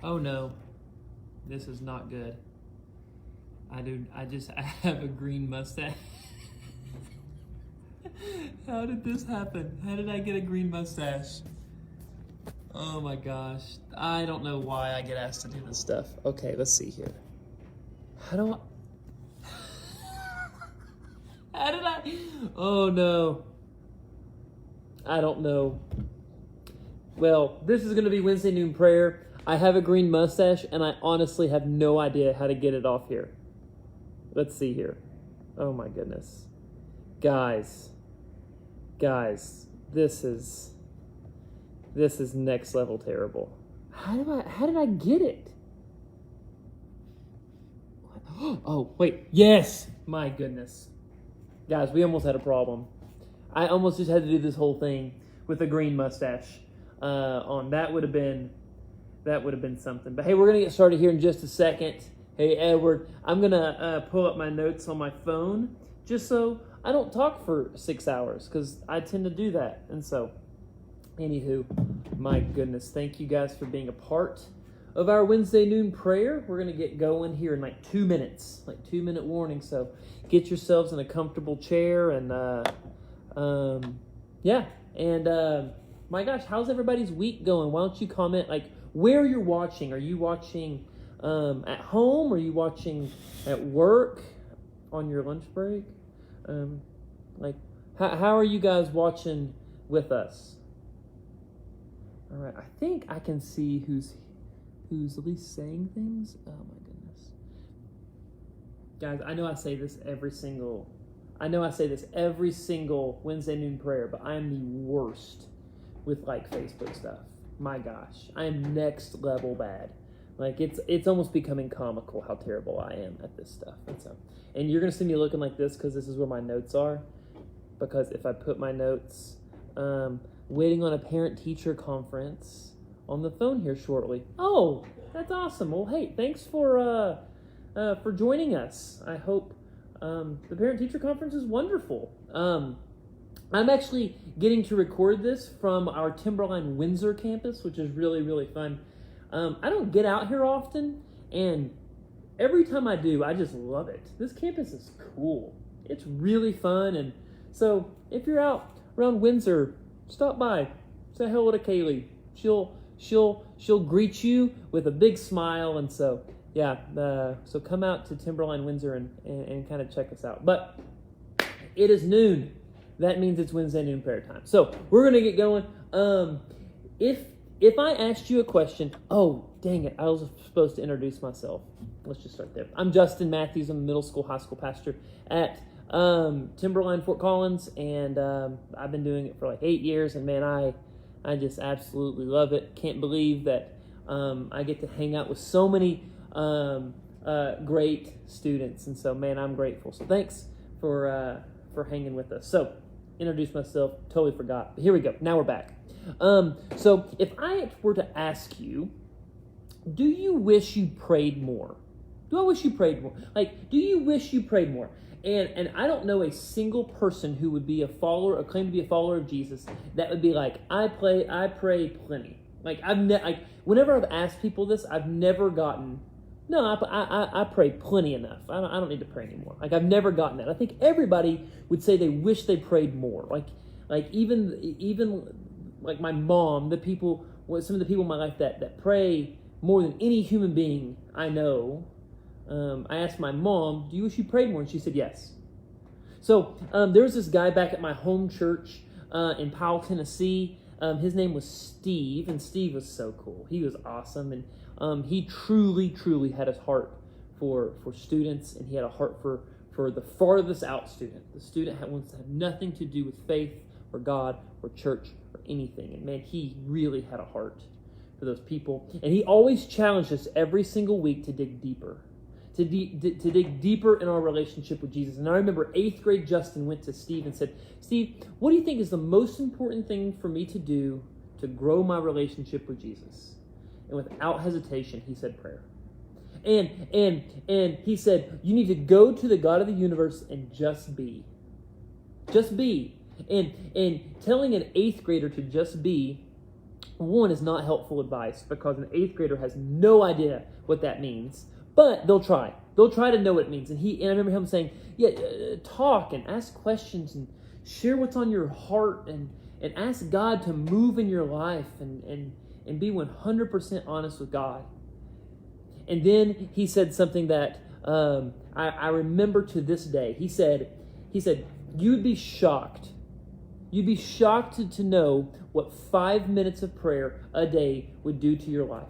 Oh no, this is not good. I have a green mustache. How did this happen? How did I get a green mustache? Oh my gosh. I don't know why I get asked to do this stuff. Okay, let's see here. How do I... How did I... Oh no. I don't know. Well, this is going to be Wednesday noon prayer. I have a green mustache, and I honestly have no idea how to get it off here. Let's see here. Oh my goodness. Guys, this is next level terrible. How did I get it? Oh, wait. Yes! My goodness. Guys, we almost had a problem. I almost just had to do this whole thing with a green mustache on. That would have been something. But hey, we're going to get started here in just a second. Hey, Edward, I'm going to pull up my notes on my phone just so I don't talk for 6 hours, because I tend to do that. And so, anywho, my goodness, thank you guys for being a part of our Wednesday noon prayer. We're going to get going here in like 2 minutes, like 2-minute warning. So get yourselves in a comfortable chair and, my gosh, how's everybody's week going? Why don't you comment, like, where you're watching? Are you watching at home? Are you watching at work on your lunch break? How are you guys watching with us? All right, I think I can see who's at least saying things. Oh my goodness, guys! I know I say this every single Wednesday noon prayer, but I am the worst with like Facebook stuff. My gosh, I am next level bad. Like it's almost becoming comical how terrible I am at this stuff. And you're gonna see me looking like this because this is where my notes are. Because if I put my notes, waiting on a parent-teacher conference on the phone here shortly. Oh, that's awesome. Well, hey, thanks for joining us. I hope the parent-teacher conference is wonderful. I'm actually getting to record this from our Timberline Windsor campus, which is really, really fun. I don't get out here often, and every time I do, I just love it. This campus is cool. It's really fun, and so if you're out around Windsor, stop by, say hello to Kaylee. She'll greet you with a big smile, and so yeah. So come out to Timberline Windsor and kind of check us out. But it is noon. That means it's Wednesday noon prayer time. So we're gonna get going. If I asked you a question, oh dang it, I was supposed to introduce myself. Let's just start there. I'm Justin Matthews. I'm a middle school, high school pastor at Timberline, Fort Collins, and I've been doing it for like 8 years, and man, I just absolutely love it. Can't believe that I get to hang out with so many great students, and so man, I'm grateful. So thanks for hanging with us. So introduce myself, totally forgot, but here we go. Now we're back. So if I were to ask you, do you wish you prayed more? Do I wish you prayed more? Like, do you wish you prayed more? And I don't know a single person who would be a follower or claim to be a follower of Jesus that would be like, I pray plenty. Like whenever I've asked people this, I've never gotten, no, I pray plenty enough. I don't need to pray anymore. Like I've never gotten that. I think everybody would say they wish they prayed more. Like even like my mom, some of the people in my life that pray more than any human being I know. I asked my mom, do you wish you prayed more? And she said yes. So there was this guy back at my home church in Powell, Tennessee. His name was Steve, and Steve was so cool. He was awesome, and he truly, truly had his heart for students, and he had a heart for the farthest out student. The student wants to have nothing to do with faith or God or church or anything. And man, he really had a heart for those people. And he always challenged us every single week to dig deeper. To dig deeper in our relationship with Jesus. And I remember 8th grade Justin went to Steve and said, Steve, what do you think is the most important thing for me to do to grow my relationship with Jesus? And without hesitation, he said prayer. And he said, you need to go to the God of the universe and just be. Just be. And telling an 8th grader to just be one is not helpful advice because an 8th grader has no idea what that means, but they'll try. They'll try to know what it means. And I remember him saying, talk and ask questions and share what's on your heart and ask God to move in your life and be 100% honest with God. And then he said something that I remember to this day. He said, you'd be shocked. You'd be shocked to know what 5 minutes of prayer a day would do to your life.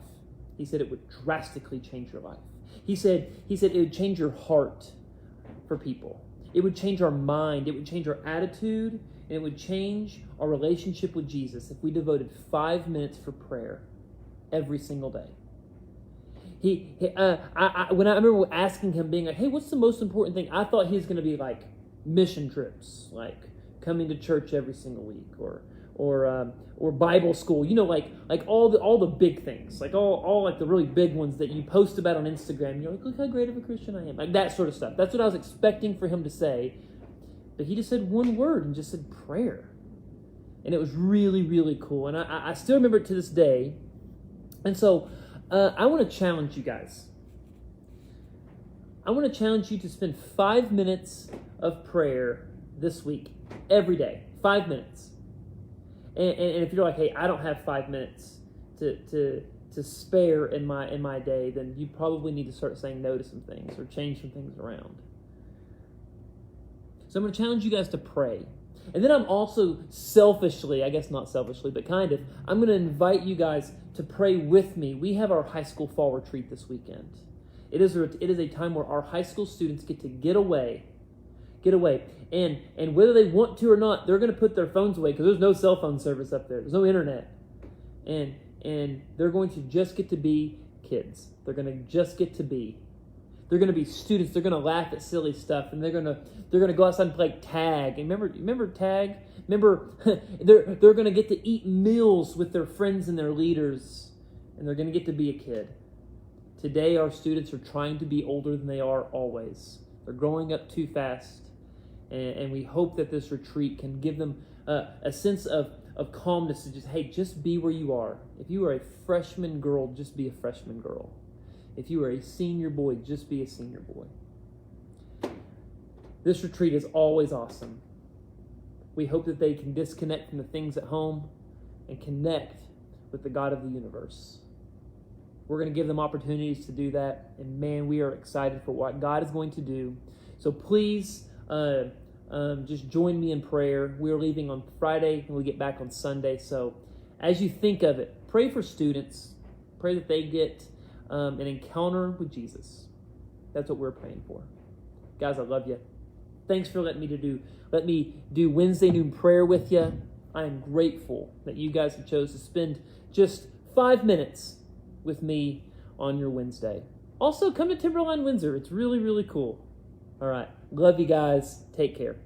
He said it would drastically change your life. He said it would change your heart for people. It would change our mind. It would change our attitude. And it would change our relationship with Jesus if we devoted 5 minutes for prayer every single day. When I remember asking him, being like, hey, what's the most important thing? I thought he was going to be like mission trips, like coming to church every single week, or Bible school, like all the big things, like all like the really big ones that you post about on Instagram. You're like, look how great of a Christian I am, like that sort of stuff. That's what I was expecting for him to say, but he just said one word and just said prayer, and it was really, really cool. And I still remember it to this day. And so I want to challenge you guys. I want to challenge you to spend 5 minutes of prayer this week, every day, 5 minutes. And if you're like, hey, I don't have 5 minutes to spare in my day, then you probably need to start saying no to some things or change some things around. So I'm going to challenge you guys to pray. And then I'm also selfishly, I guess not selfishly, but kind of, I'm going to invite you guys to pray with me. We have our high school fall retreat this weekend. It is a time where our high school students get to get away. And whether they want to or not, they're going to put their phones away because there's no cell phone service up there. There's no internet. And they're going to just get to be kids. They're going to just get to be. They're going to be students. They're going to laugh at silly stuff, and they're going to go outside and play tag. And remember tag? Remember, they're going to get to eat meals with their friends and their leaders, and they're going to get to be a kid. Today, our students are trying to be older than they are always. They're growing up too fast, and we hope that this retreat can give them a sense of calmness to just be where you are. If you are a freshman girl, just be a freshman girl. If you are a senior boy, just be a senior boy. This retreat is always awesome. We hope that they can disconnect from the things at home and connect with the God of the universe. We're going to give them opportunities to do that. And man, we are excited for what God is going to do. So please just join me in prayer. We're leaving on Friday and we get back on Sunday. So as you think of it, pray for students. Pray that they get an encounter with Jesus. That's what we're praying for. Guys, I love you. Thanks for letting me do Wednesday noon prayer with you. I am grateful that you guys have chose to spend just 5 minutes with me on your Wednesday. Also, come to Timberline Windsor. It's really, really cool. All right. Love you guys. Take care.